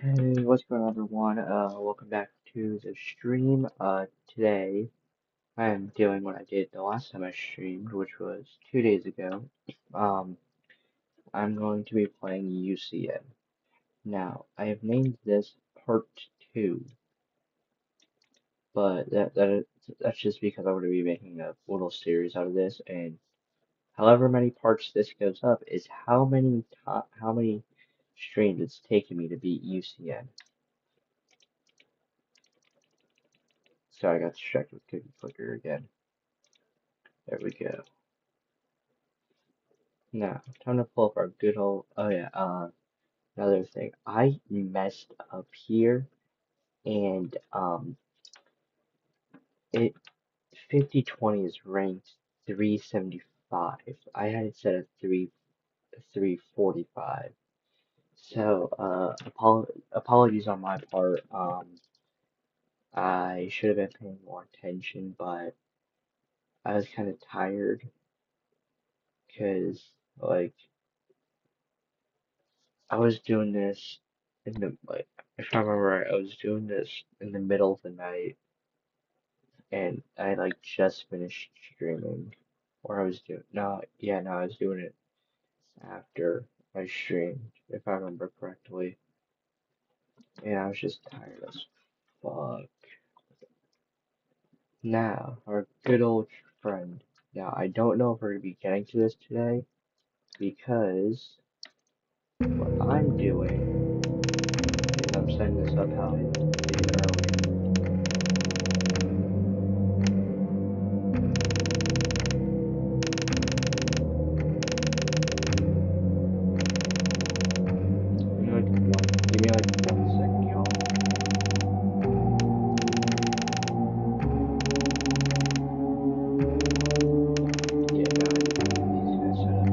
Hey, what's going on, everyone? Welcome back to the stream. Today I am doing what I did the last time I streamed, which was 2 days ago. Um, I'm going to be playing UCN. Now, I have named this Part 2, but that's just because I'm going to be making a little series out of this, and however many parts this goes up is how many streams it's taken me to beat UCN. So I got distracted with Cookie Clicker again. There we go. Now, time to pull up our good old. Oh yeah. Another thing. I messed up here, and it 5020 is ranked 375. I had it set at 345. So, apologies on my part. I should have been paying more attention, but I was kind of tired because, like, I was doing this in the like if I remember right, I was doing this in the middle of the night and I like just finished streaming. Or I was doing no, I was doing it after I streamed, if I remember correctly. And I was just tired as fuck. Now, our good old friend. Now I don't know if we're gonna be getting to this today because what I'm doing is I'm setting this up how I did it earlier. Give me like 1 second, y'all. Yeah, no, I need to get these guys set up.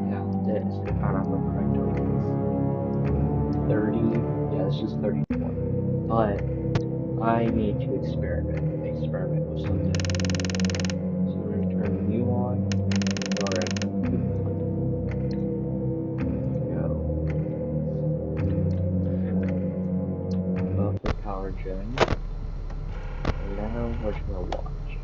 Now this, if I remember correctly, is 30. Yeah, this is 34. But I need to experiment with something. So we're gonna turn you on, and we're gonna turn Cookie Clicker. Go. Buffer power gen. And now we're just gonna watch.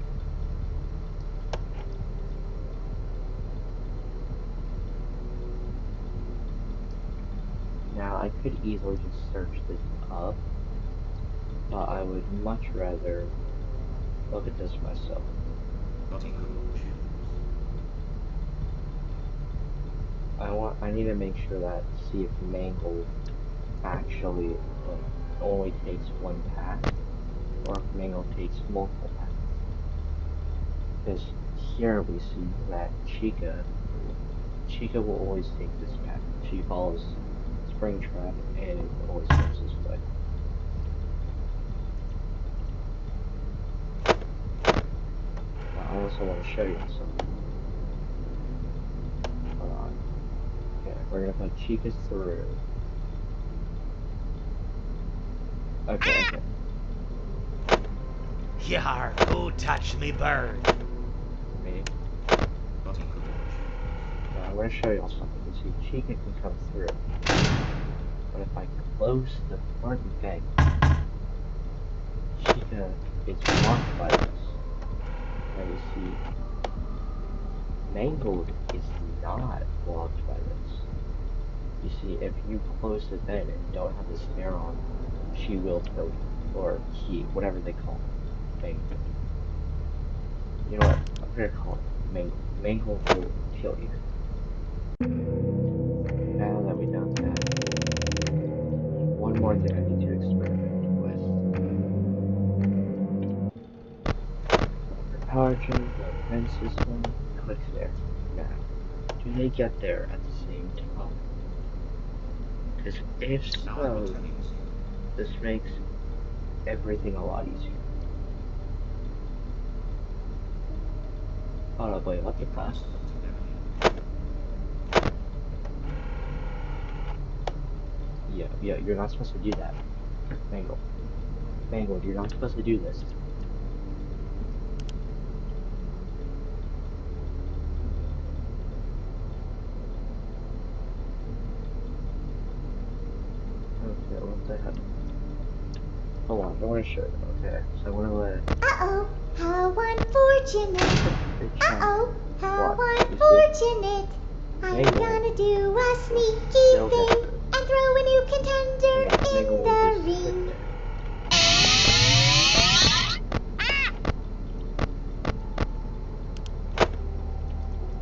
Now I could easily just search this up, but I would much rather look at this myself. I need to make sure that see if Mangle actually only takes one path, or if Mangle takes multiple paths. Because here we see that Chica will always take this path. She follows Springtrap and it always goes this way. Now I also want to show you something. Hold on. Okay, we're gonna put Chica through. Okay. Yar, who touched me bird? Me. Now I'm gonna show you something. You see, Chica can come through. But if I close the front gate, Chica is blocked by this. Now you see, Mangled is not blocked by this. You see, if you close the vent and don't have the snare on, she will kill you. Or he, whatever they call it. Mangled. You know what? I'm gonna call it Mangled. Mangled will kill you. Now that we know that, one more thing I need to experiment with. Power gen, the vent system, click there. Now, do they get there at the same time? Because if so, this makes everything a lot easier. Hold up, wait, what the fuck? Yeah, you're not supposed to do that. Mangle. Mangle, you're not supposed to do this. Okay, what the heck? Hold on, I want to show you. Okay, so I'm gonna let. Uh-oh, how unfortunate. Uh-oh, how What? unfortunate. I'm Mangle. gonna do a sneaky Still thing get through. and throw a new contender Mangle in will the just sit ring. there.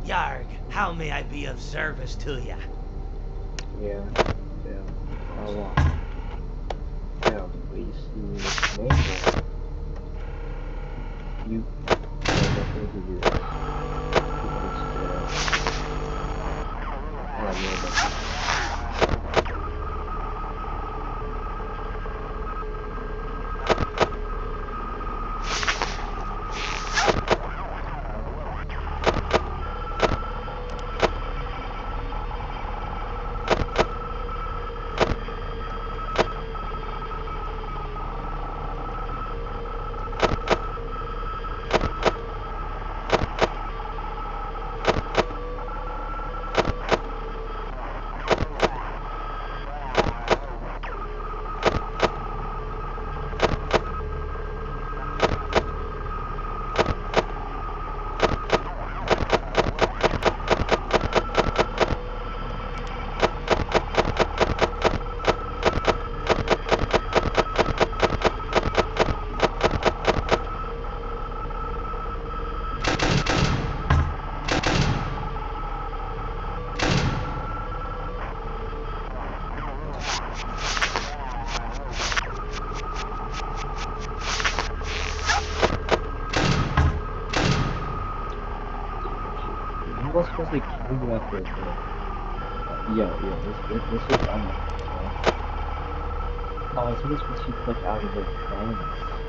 Yarg, how may I be of service to ya? Yeah, how long? Yeah, but you see, with Mangle, you definitely can do this. He likes to. I like Mangle. Mangle's supposed to kill you after a hit. This is unethical. Oh, I think it's once you click out of the vents.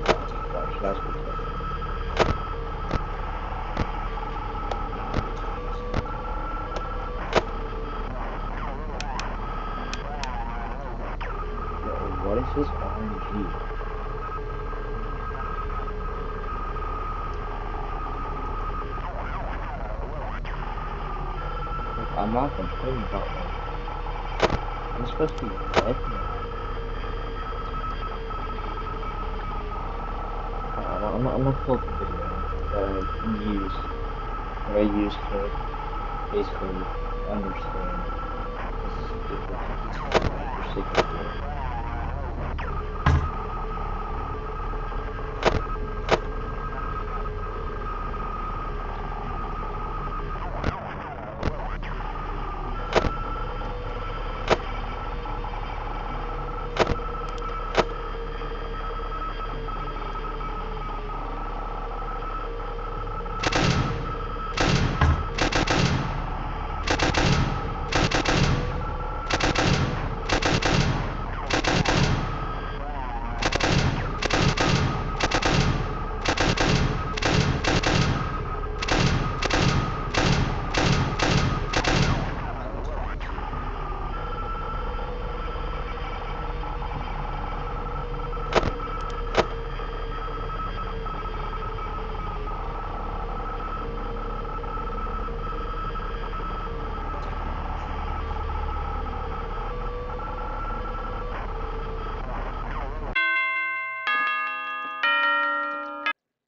Oh my gosh, that's ridiculous. Yo, what is this RNG? Like, I'm not complaining, but like, I'm supposed to be dead now. I'm gonna pull up a video that I used to basically understand this stupid freaking game.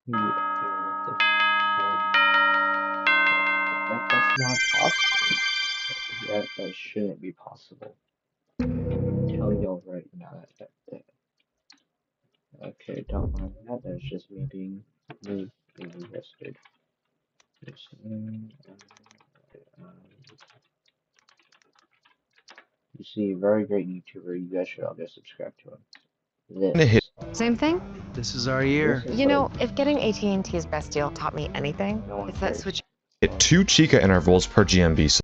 Yeah, what the fuck? That's not possible. That shouldn't be possible. I'm telling y'all right now okay, don't mind that. That's just me being invested. You see, very great YouTuber. You guys should all go subscribe to him. this. Same thing? This is our year. This is You know, like, if getting AT&T's best deal taught me anything, no one it's that cares. switch. Hit 2 Chica intervals per GMB.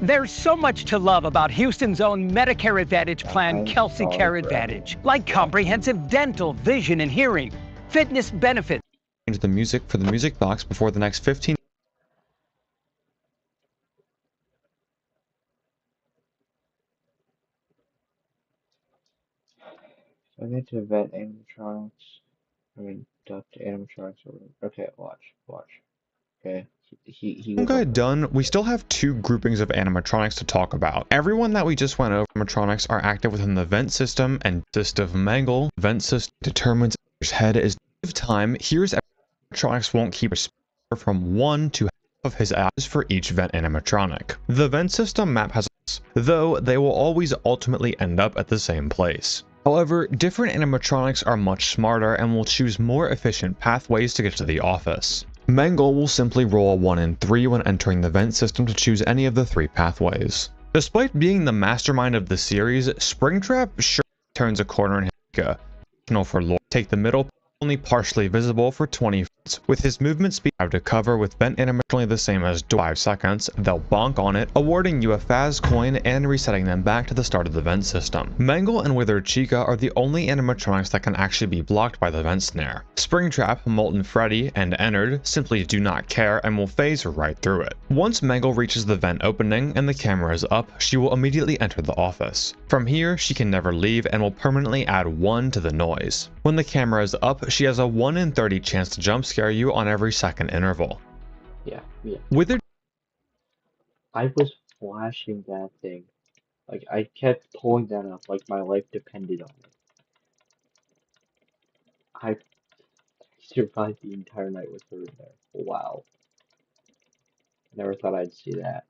There's so much to love about Houston's own Medicare Advantage plan, I'm Kelsey sorry Care for Advantage, like comprehensive dental, vision, and hearing, fitness benefits. Change the music for the music box before the next 15. So I need to vet animatronics. I mean, duct animatronics. Okay, watch. Okay, he goes Okay, over. done. We still have 2 groupings of animatronics to talk about. Everyone that we just went over, animatronics are active within the vent system and consist of Mangle. Vent system determines his head is time. Here's animatronics won't keep a from 1 to half of his eyes for each vent animatronic. The vent system map has, though they will always ultimately end up at the same place. However, different animatronics are much smarter and will choose more efficient pathways to get to the office. Mangle will simply roll a 1 in 3 when entering the vent system to choose any of the 3 pathways. Despite being the mastermind of the series, Springtrap sure turns a corner in Hika. For lore, take the middle, only partially visible for 20 feet. With his movement speed out to cover with vent animatronic the same as 5 seconds, they'll bonk on it, awarding you a Faz coin and resetting them back to the start of the vent system. Mangle and Withered Chica are the only animatronics that can actually be blocked by the vent snare. Springtrap, Molten Freddy, and Ennard simply do not care and will phase right through it. Once Mangle reaches the vent opening and the camera is up, she will immediately enter the office. From here, she can never leave and will permanently add 1 to the noise. When the camera is up, she has a 1 in 30 chance to jump scare you on every second interval. Yeah. Withered I was flashing that thing. Like, I kept pulling that up like my life depended on it. I survived the entire night with her in there. Wow. Never thought I'd see that.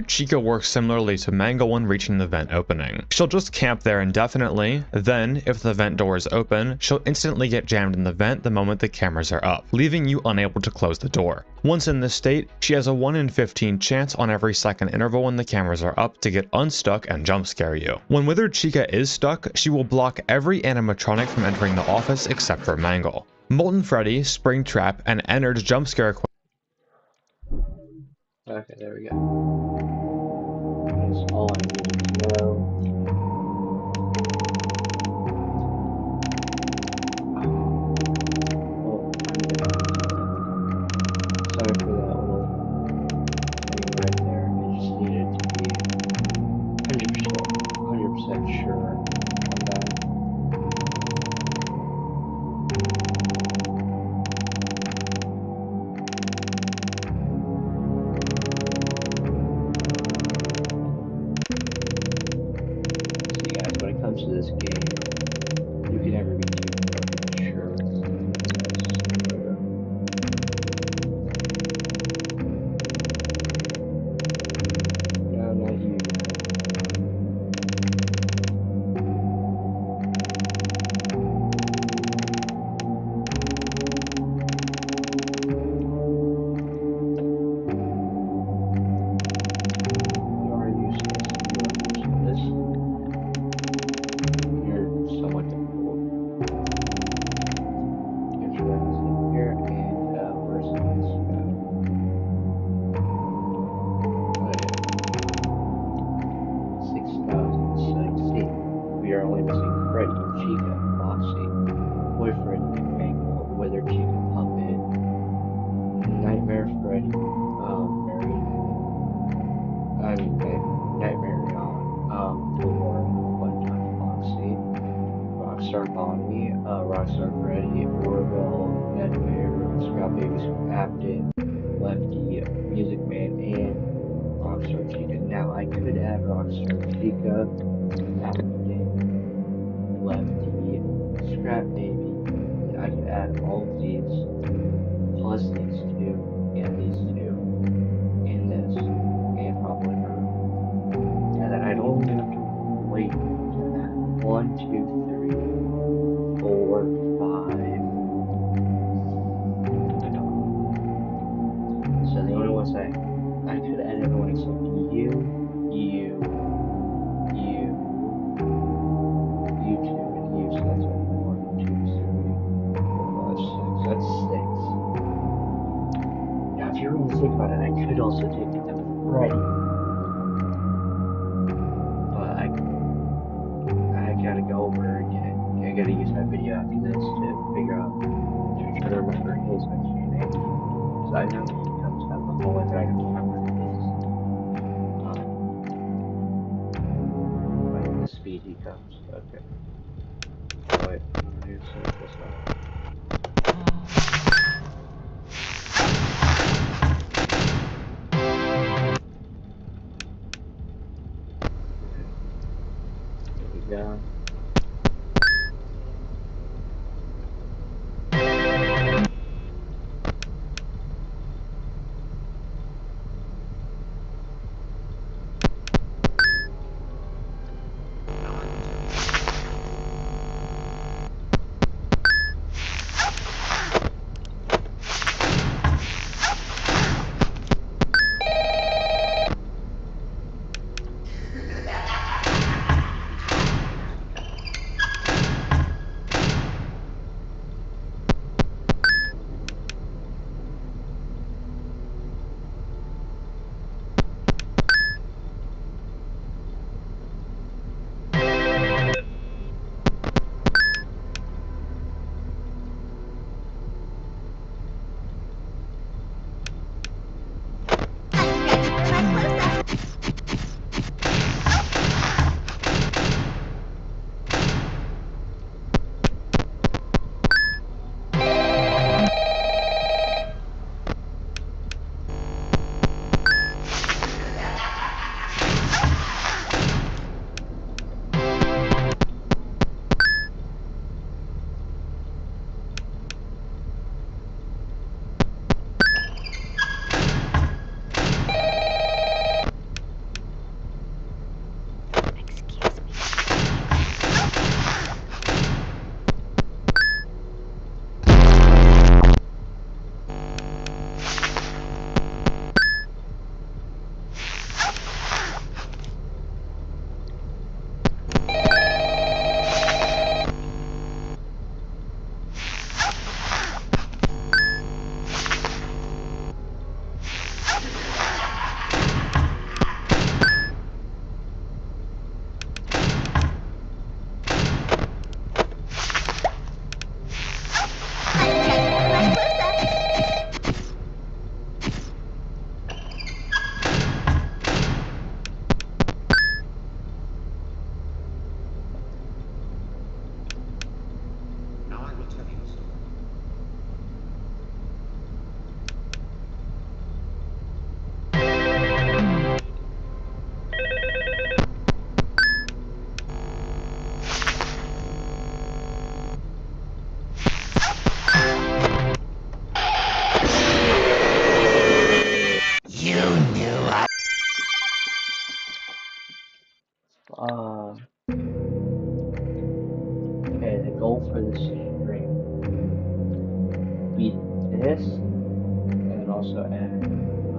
Chica works similarly to Mangle when reaching the vent opening. She'll just camp there indefinitely, then, if the vent door is open, she'll instantly get jammed in the vent the moment the cameras are up, leaving you unable to close the door. Once in this state, she has a 1 in 15 chance on every second interval when the cameras are up to get unstuck and jump scare you. When Withered Chica is stuck, she will block every animatronic from entering the office except for Mangle. Molten Freddy, Springtrap, and Ennard's jump scare. Okay, there we go. That's all I needed to know. Oh, sorry for that little thing right there. I just needed to be 100% sure on that. See, guys, when it comes to this game, you can never be too fucking sure. No, not you. You are useless. You're somewhat difficult. Get your weapons in here, and where's this guy? Oh yeah. 6,060. We are only missing Freddy, Chica, Foxy, Boyfriend, Mangle, Withered Chica, Puppet, Nightmare Freddy, Nightmare Beyond, Thor, One Time Foxy, Rockstar Bonnie, Rockstar Freddy, Orville, Nightmare, Scout Baby, Captain, Lefty, Music Man, and Rockstar Chica. Now I could add Rockstar Chica, Captain, Lefty, Scrap Baby. I could add all of these, plus these 2, and these 2, and this, and probably her. And then I'd only have to wait to that. 1, 2, 3, 4, 5. I don't know. So the only ones I could add everyone except you, think about it, I could also take it to Freddy. But I gotta go over again. I gotta use my video after this to figure out, to try to remember his actual name. Because I know he comes out the hallway, but I don't remember like the speed he comes. Okay. Wait, I'm gonna set this up. There we go. Okay, the goal for this stream beat this, and then also add you,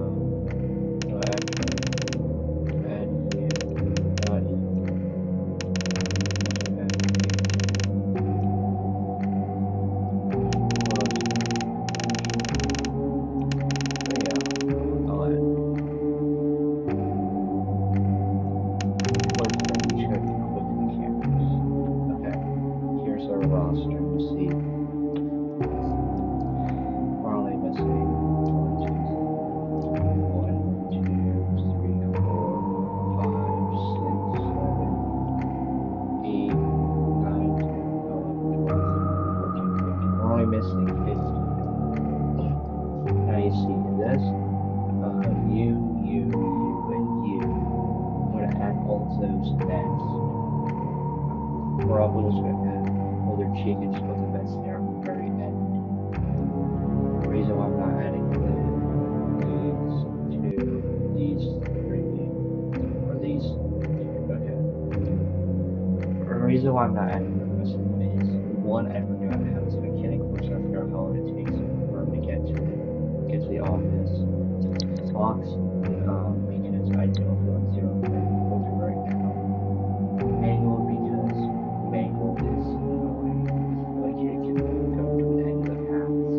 not you, here's our roster to see. We're only missing 1, 2, 3, 4, 5, 6, 7, 8, 9, 10, 11, 12, 13, 14. We're only missing 15. Now you see this, you, and you. I'm gonna add all of those vents. We're also just gonna add other chickens with the vents there at the very end. The reason why I'm not adding these 3, or these, okay. The reason why I'm not adding the rest of them is, one, I forgot how this mechanic works. I forgot how long it takes for him to get to the office box, because I don't feel like zero right now. Manual, because manual is annoying. Like it can go to the end of the paths.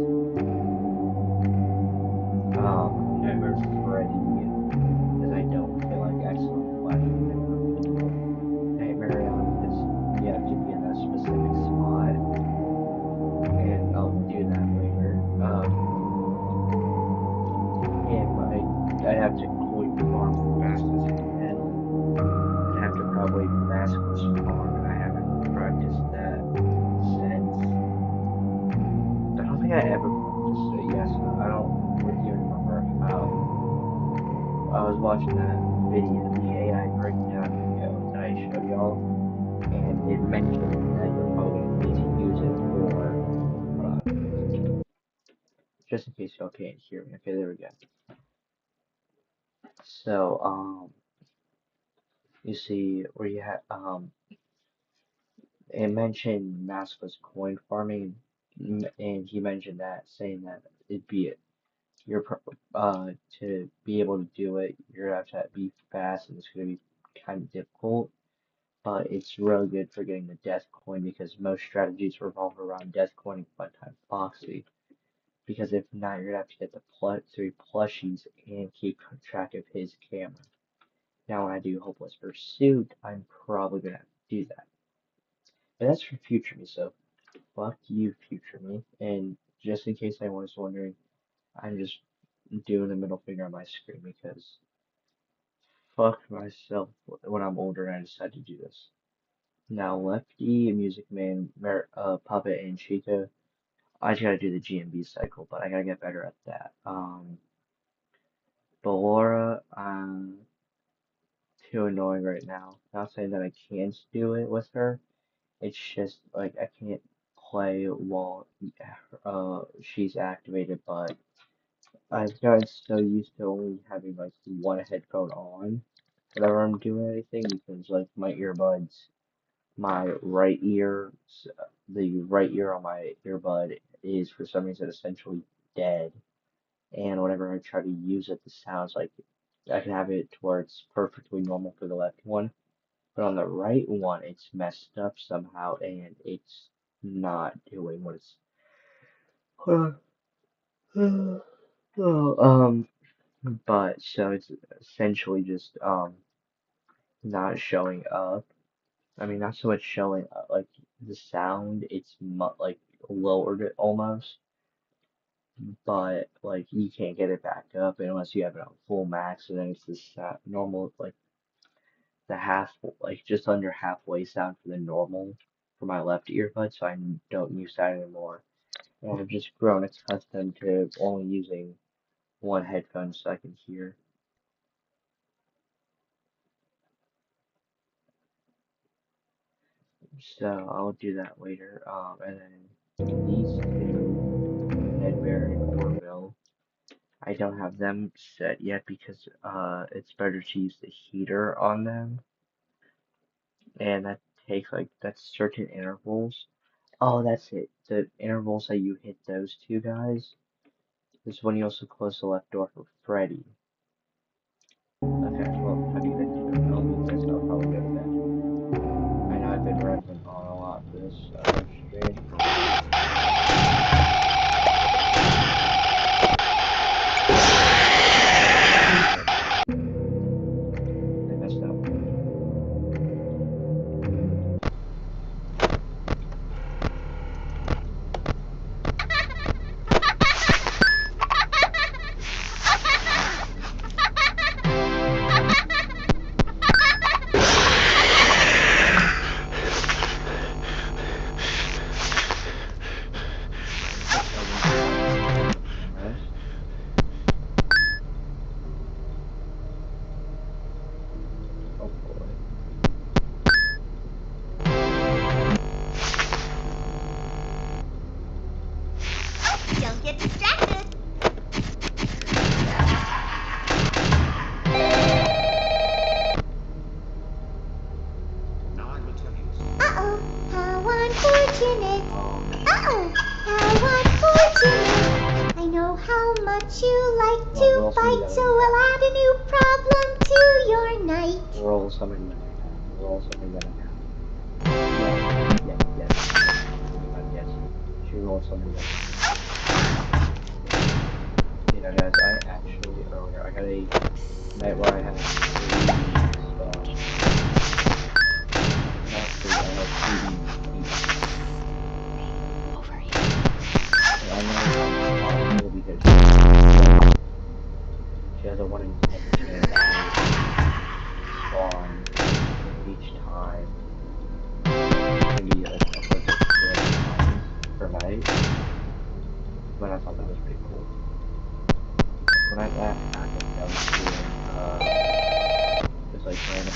think I ever just say yes. I don't even remember how I was watching that video, the AI breakdown video that I showed y'all, and it mentioned that you're probably going to need to use it for, just in case y'all can't hear me. Okay, there we go. So, you see where you have, it mentioned maskless coin farming, and he mentioned that, saying that it'd be to be able to do it, you're gonna have to be fast, and it's gonna be kind of difficult. But it's really good for getting the death coin because most strategies revolve around death coin and Funtime Foxy. Because if not, you're gonna have to get the 3 plushies and keep track of his camera. Now, when I do Hopeless Pursuit, I'm probably gonna have to do that. But that's for future me, so fuck you, future me. And just in case anyone was wondering, I'm just doing the middle finger on my screen because fuck myself when I'm older and I decide to do this. Now, Lefty, Music Man, Puppet, and Chica, I just gotta do the GMB cycle, but I gotta get better at that. Ballora, I'm too annoying right now. Not saying that I can't do it with her, it's just like I can't play while she's activated, but I've gotten so used to only having like one headphone on whenever I'm doing anything because like my earbuds, my right ear, the right ear on my earbud is for some reason essentially dead, and whenever I try to use it, the sounds like I can have it to where it's perfectly normal for the left one, but on the right one it's messed up somehow and it's not doing what it's. But so it's essentially just not showing up. I mean, not so much showing up, like the sound, it's like lowered it almost, but like you can't get it back up unless you have it on full max, and then it's this normal, like the half, like just under halfway sound for the normal for my left earbud, so I don't use that anymore. And I've just grown accustomed to only using one headphone so I can hear. So I'll do that later. And then these two, Edbear and Orville, I don't have them set yet because it's better to use the heater on them, and that takes like that's certain intervals. Oh, that's it. The intervals that you hit those two guys is when you also close the left door for Freddy. Okay, well, how do you get to I'll do this. I'll probably go to bed. I know I've been rambling on a lot for this stream. I messed up. Oh boy. Don't get distracted. Uh-oh, how unfortunate. Uh-oh, how unfortunate. I know how much you like to fight, so I'll add a new problem to your night. Roll something that I have. Roll something that I have. Yes. She rolled something that I have. You know, guys, I actually, earlier, I got a night where I had 3 spells. Not 3, I had 3 each. And I know it's possible because she has a 1 in 10 chance to spawn each time. Maybe like upwards of 4 times per night. but I thought that was pretty cool. When I last happened, I was doing just like random.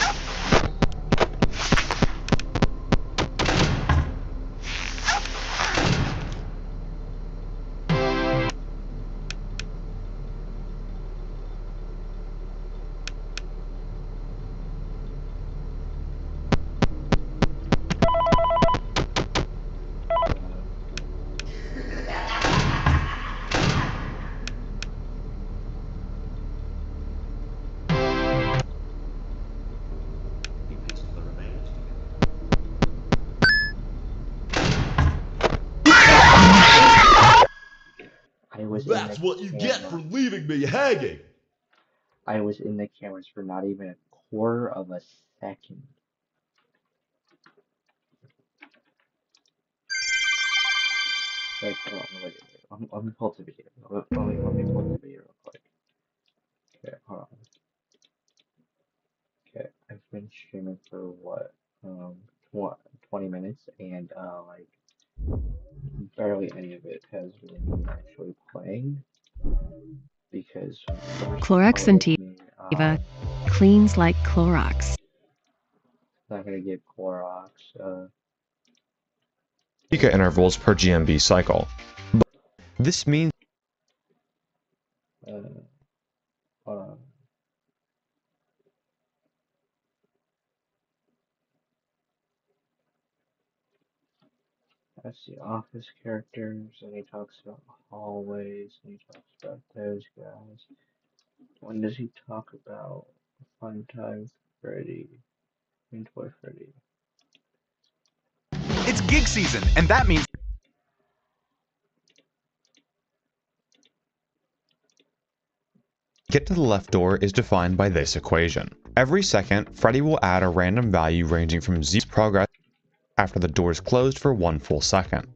That's what you get for leaving me hanging! I was in the cameras for not even a quarter of a second. Like, hold on, wait. Let me pull up the video. Let me pull up the video real quick. Okay, hold on. Okay, I've been streaming for what, 20 minutes, and like barely any of it has really been actually playing because Clorox and Tiva cleans like Clorox. not gonna get Clorox. Giga intervals per GMB cycle. But this means Hold on. That's the office characters, and he talks about hallways, and he talks about those guys. When does he talk about Funtime Freddy and Toy Freddy? It's gig season, and that means get to the left door is defined by this equation. Every second, Freddy will add a random value ranging from 0 progress after the door is closed for 1 full second.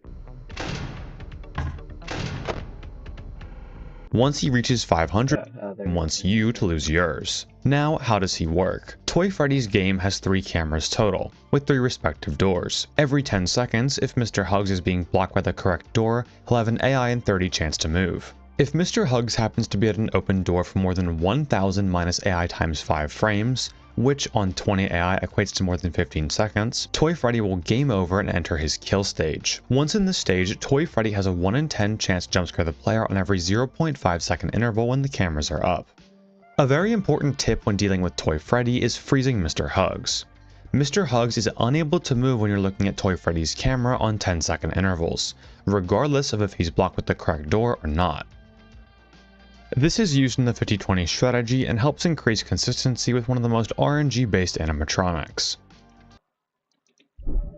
Once he reaches 500, he wants you to lose yours. Now, how does he work? Toy Freddy's game has 3 cameras total, with 3 respective doors. Every 10 seconds, if Mr. Hugs is being blocked by the correct door, he'll have an AI in 30 chance to move. If Mr. Hugs happens to be at an open door for more than 1000 minus AI times 5 frames, which on 20 AI equates to more than 15 seconds, Toy Freddy will game over and enter his kill stage. Once in this stage, Toy Freddy has a 1 in 10 chance to jump scare the player on every 0.5 second interval when the cameras are up. A very important tip when dealing with Toy Freddy is freezing Mr. Hugs. Mr. Hugs is unable to move when you're looking at Toy Freddy's camera on 10-second intervals, regardless of if he's blocked with the correct door or not. This is used in the 50-20 strategy and helps increase consistency with one of the most RNG-based animatronics.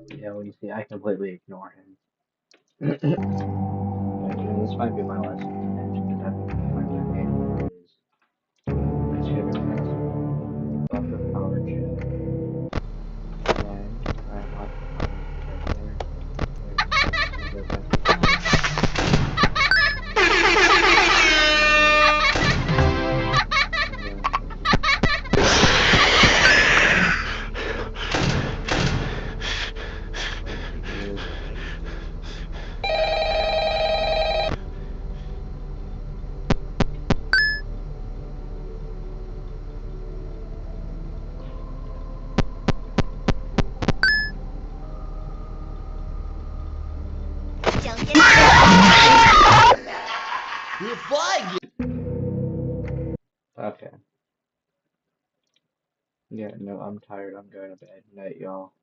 Yeah, well, you see, I completely ignore him. This might be my last intention, because my name is of the power chip. And I unlock the power chip right there. You're flying! Okay. Yeah, no, I'm tired. I'm going to bed. Night, y'all.